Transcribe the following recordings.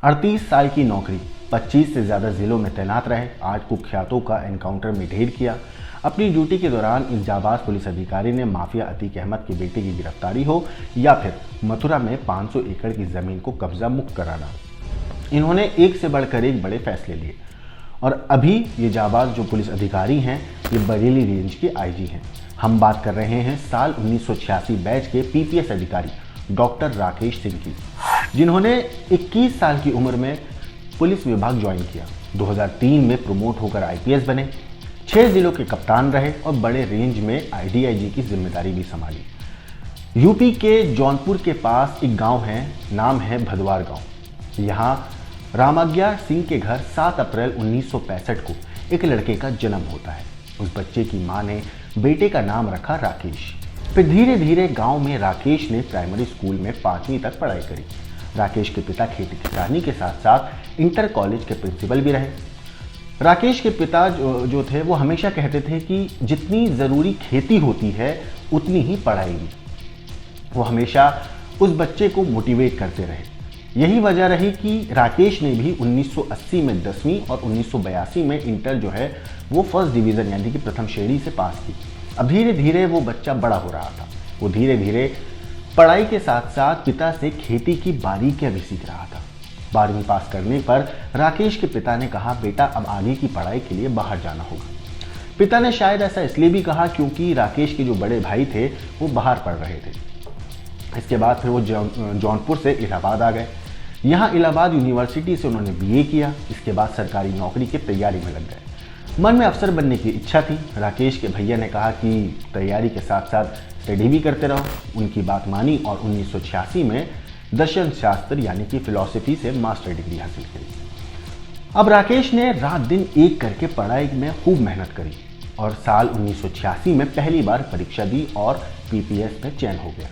38 साल की नौकरी, 25 से ज़्यादा जिलों में तैनात रहे, 8 कुख्यातों का एनकाउंटर में ढेर किया। अपनी ड्यूटी के दौरान इस जाबाज पुलिस अधिकारी ने माफिया अतीक अहमद के बेटे की गिरफ्तारी हो या फिर मथुरा में 500 एकड़ की ज़मीन को कब्जा मुक्त कराना, इन्होंने एक से बढ़कर एक बड़े फैसले लिए। और अभी ये जाबाज जो पुलिस अधिकारी हैं, ये बरेली रेंज के आईजी हैं। हम बात कर रहे हैं साल 1986 बैच के पीपीएस अधिकारी डॉक्टर राकेश सिंह की, जिन्होंने 21 साल की उम्र में पुलिस विभाग ज्वाइन किया। 2003 में प्रमोट होकर आईपीएस बने, 6 जिलों के कप्तान रहे और बड़े रेंज में आईडीआईजी की जिम्मेदारी भी संभाली। यूपी के जौनपुर के पास एक गांव है, नाम है भदवार गांव। यहाँ रामाज्ञा सिंह के घर 7 अप्रैल 1965 को एक लड़के का जन्म होता है। उस बच्चे की मां ने बेटे का नाम रखा राकेश। फिर धीरे धीरे गांव में राकेश ने प्राइमरी स्कूल में 5वीं तक पढ़ाई करी। राकेश के पिता खेती किसानी के साथ साथ इंटर कॉलेज के प्रिंसिपल भी रहे। राकेश के पिता जो थे वो हमेशा कहते थे कि जितनी ज़रूरी खेती होती है उतनी ही पढ़ाई भी। वो हमेशा उस बच्चे को मोटिवेट करते रहे। यही वजह रही कि राकेश ने भी 1980 में 10वीं और 1982 में इंटर जो है वो फर्स्ट डिवीज़न यानी कि प्रथम श्रेणी से पास की। अब धीरे धीरे वो बच्चा बड़ा हो रहा था। वो धीरे धीरे पढ़ाई के साथ साथ पिता से खेती की बारीकियां भी सीख रहा था। 12वीं पास करने पर राकेश के पिता ने कहा, बेटा अब आगे की पढ़ाई के लिए बाहर जाना होगा। पिता ने शायद ऐसा इसलिए भी कहा क्योंकि राकेश के जो बड़े भाई थे वो बाहर पढ़ रहे थे। इसके बाद फिर वो जौनपुर से इलाहाबाद आ गए। यहाँ इलाहाबाद यूनिवर्सिटी से उन्होंने बीए किया। इसके बाद सरकारी नौकरी की तैयारी में लग गए। मन में अफसर बनने की इच्छा थी। राकेश के भैया ने कहा कि तैयारी के साथ साथ स्टडी भी करते रहो। उनकी बात मानी और 1986 में दर्शन शास्त्र यानी कि फिलॉसफी से मास्टर डिग्री हासिल करी। अब राकेश ने रात दिन एक करके पढ़ाई में खूब मेहनत करी और साल 1986 में पहली बार परीक्षा दी और पीपीएस में चयन हो गया।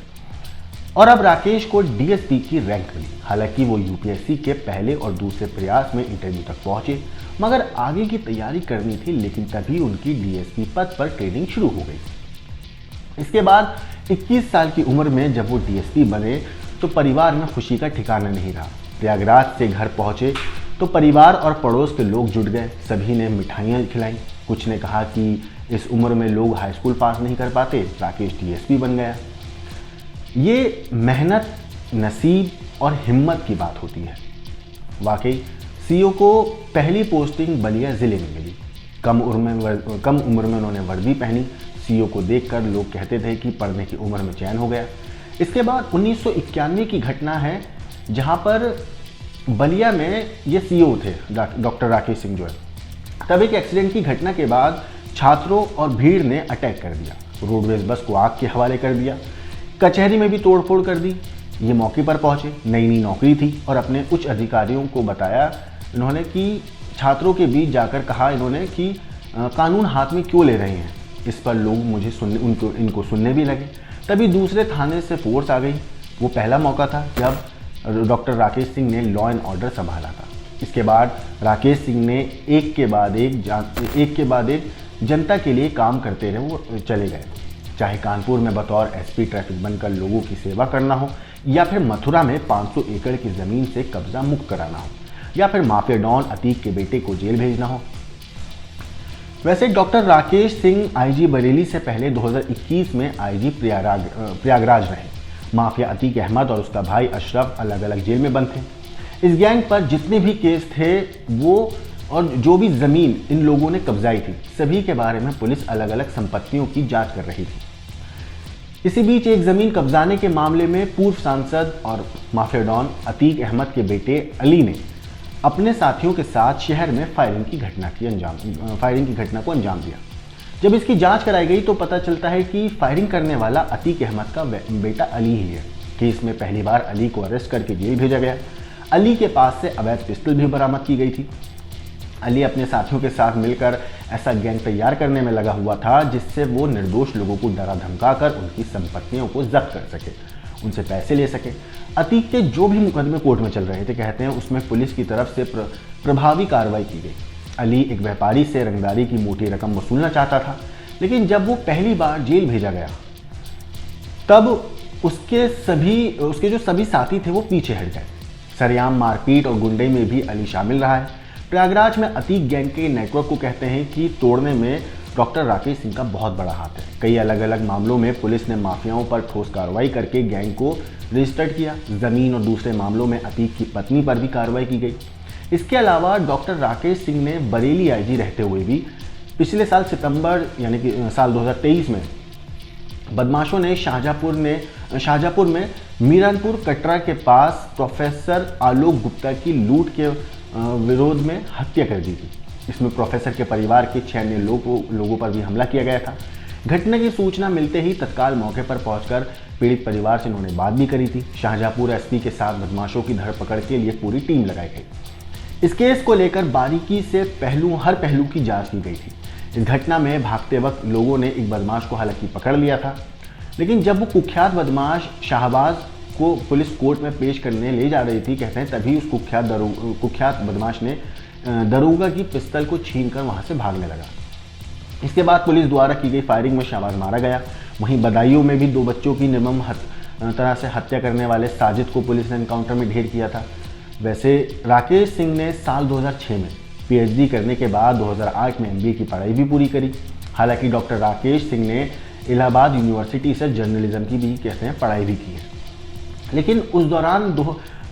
और अब राकेश को डीएसपी की रैंक मिली। हालांकि वो यूपीएससी के पहले और दूसरे प्रयास में इंटरव्यू तक पहुंचे, मगर आगे की तैयारी करनी थी। लेकिन तभी उनकी डीएसपी पद पर ट्रेनिंग शुरू हो गई। इसके बाद 21 साल की उम्र में जब वो डीएसपी बने तो परिवार में खुशी का ठिकाना नहीं रहा। प्रयागराज से घर पहुंचे तो परिवार और पड़ोस के लोग जुट गए। सभी ने मिठाइयाँ खिलाई। कुछ ने कहा कि इस उम्र में लोग हाई स्कूल पास नहीं कर पाते, राकेश डीएसपी बन गया। ये मेहनत, नसीब और हिम्मत की बात होती है। वाकई सीओ को पहली पोस्टिंग बलिया ज़िले में मिली। कम उम्र में उन्होंने वर्दी पहनी। सीओ को देखकर लोग कहते थे कि पढ़ने की उम्र में चयन हो गया। इसके बाद 1991 की घटना है जहां पर बलिया में ये सीओ थे डॉक्टर राकेश सिंह जो है। तब एक एक्सीडेंट की घटना के बाद छात्रों और भीड़ ने अटैक कर दिया। रोडवेज बस को आग के हवाले कर दिया। कचहरी में भी तोड़फोड़ कर दी। ये मौके पर पहुंचे, नई नौकरी थी और अपने उच्च अधिकारियों को बताया इन्होंने कि छात्रों के बीच जाकर कहा इन्होंने कि कानून हाथ में क्यों ले रहे हैं। इस पर लोग इनको सुनने भी लगे। तभी दूसरे थाने से फोर्स आ गई। वो पहला मौका था जब डॉक्टर राकेश सिंह ने लॉ एंड ऑर्डर संभाला था। इसके बाद राकेश सिंह ने एक के बाद एक जनता के लिए काम करते रहे। वो चले गए, चाहे कानपुर में बतौर एसपी ट्रैफिक बनकर लोगों की सेवा करना हो, या फिर मथुरा में 500 एकड़ की ज़मीन से कब्जा मुक्त कराना हो, या फिर माफिया डॉन अतीक के बेटे को जेल भेजना हो। वैसे डॉक्टर राकेश सिंह आईजी बरेली से पहले 2021 में आईजी प्रयागराज रहे। माफिया अतीक अहमद और उसका भाई अशरफ अलग अलग जेल में बंद थे। इस गैंग पर जितने भी केस थे वो और जो भी ज़मीन इन लोगों ने कब्जाई थी, सभी के बारे में पुलिस अलग अलग संपत्तियों की जांच कर रही थी। इसी बीच एक ज़मीन कब्जाने के मामले में पूर्व सांसद और माफिया डॉन अतीक अहमद के बेटे अली ने अपने साथियों के साथ शहर में फायरिंग की घटना को अंजाम दिया। जब इसकी जांच कराई गई तो पता चलता है कि फायरिंग करने वाला अतीक अहमद का बेटा अली ही है। केस में पहली बार अली को अरेस्ट करके जेल भेजा गया। अली के पास से अवैध पिस्टल भी बरामद की गई थी। अली अपने साथियों के साथ मिलकर ऐसा गैंग तैयार करने में लगा हुआ था जिससे वो निर्दोष लोगों को डरा धमका कर उनकी संपत्तियों को जब्त कर सके, उनसे पैसे ले सके। अतीक के जो भी मुकदमे कोर्ट में चल रहे थे, कहते हैं उसमें पुलिस की तरफ से प्रभावी कार्रवाई की गई। अली एक व्यापारी से रंगदारी की मोटी रकम वसूलना चाहता था, लेकिन जब वो पहली बार जेल भेजा गया तब उसके जो सभी साथी थे वो पीछे हट गए। सरेआम मारपीट और गुंडे में भी अली शामिल रहा है। प्रयागराज में अतीक गैंग के नेटवर्क को कहते हैं कि तोड़ने में डॉक्टर राकेश सिंह का बहुत बड़ा हाथ है। कई अलग अलग मामलों में पुलिस ने माफियाओं पर ठोस कार्रवाई करके गैंग को रजिस्टर्ड किया। जमीन और दूसरे मामलों में अतीक की पत्नी पर भी कार्रवाई की गई। इसके अलावा डॉक्टर राकेश सिंह ने बरेली आईजी रहते हुए भी पिछले साल सितंबर यानी कि साल 2023 में बदमाशों ने शाहजहांपुर में मीरानपुर कटरा के पास प्रोफेसर आलोक गुप्ता की लूट के विरोध में हत्या कर दी थी। इसमें प्रोफेसर के परिवार के 6 अन्य लोगों पर भी हमला किया गया था। घटना की सूचना मिलते ही तत्काल मौके पर पहुंचकर पीड़ित परिवार से उन्होंने बात भी करी थी। शाहजहांपुर एसपी के साथ बदमाशों की धरपकड़ के लिए पूरी टीम लगाई गई। इस केस को लेकर बारीकी से हर पहलू की जांच की गई थी। इस घटना में भागते वक्त लोगों ने एक बदमाश को हालांकि पकड़ लिया था, लेकिन जब वो कुख्यात बदमाश शाहबाज को पुलिस कोर्ट में पेश करने ले जा रही थी, कहते हैं तभी उस कुख्यात बदमाश ने दरोगा की पिस्तल को छीनकर वहां से भागने लगा। इसके बाद पुलिस द्वारा की गई फायरिंग में शाहबाज मारा गया। वहीं बदायूं में भी 2 बच्चों की निर्मम तरह से हत्या करने वाले साजिद को पुलिस ने एनकाउंटर में ढेर किया था। वैसे राकेश सिंह ने साल 2006 में पीएचडी करने के बाद 2008 में एमबीए की पढ़ाई भी पूरी करी। हालांकि डॉक्टर राकेश सिंह ने इलाहाबाद यूनिवर्सिटी से जर्नलिज्म की भी कहते हैं पढ़ाई भी की है, लेकिन उस दौरान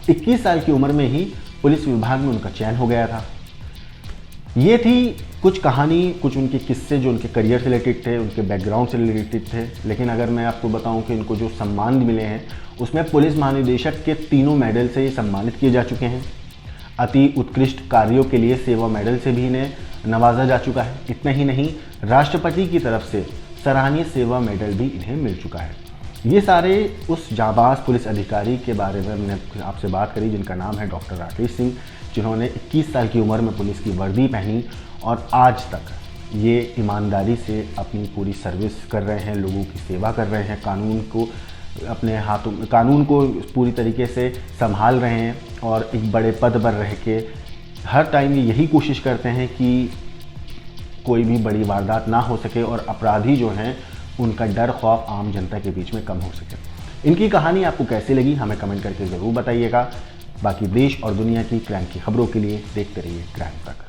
21 साल की उम्र में ही पुलिस विभाग में उनका चयन हो गया था। ये थी कुछ कहानी, कुछ उनके किस्से जो उनके करियर से रिलेटेड थे, उनके बैकग्राउंड से रिलेटेड थे। लेकिन अगर मैं आपको बताऊं कि इनको जो सम्मान मिले हैं उसमें पुलिस महानिदेशक के 3 मेडल से ये सम्मानित किए जा चुके हैं। अति उत्कृष्ट कार्यों के लिए सेवा मेडल से भी इन्हें नवाजा जा चुका है। इतना ही नहीं, राष्ट्रपति की तरफ से सराहनीय सेवा मेडल भी इन्हें मिल चुका है। ये सारे उस जाबाज पुलिस अधिकारी के बारे में मैंने आपसे बात करी जिनका नाम है डॉक्टर राकेश सिंह, जिन्होंने 21 साल की उम्र में पुलिस की वर्दी पहनी और आज तक ये ईमानदारी से अपनी पूरी सर्विस कर रहे हैं, लोगों की सेवा कर रहे हैं, कानून को अपने हाथों में, कानून को पूरी तरीके से संभाल रहे हैं और एक बड़े पद पर रह के हर टाइम ये यही कोशिश करते हैं कि कोई भी बड़ी वारदात ना हो सके और अपराधी जो हैं उनका डर खौफ आम जनता के बीच में कम हो सके। इनकी कहानी आपको कैसी लगी हमें कमेंट करके ज़रूर बताइएगा। बाकी देश और दुनिया की क्राइम की खबरों के लिए देखते रहिए क्राइम तक।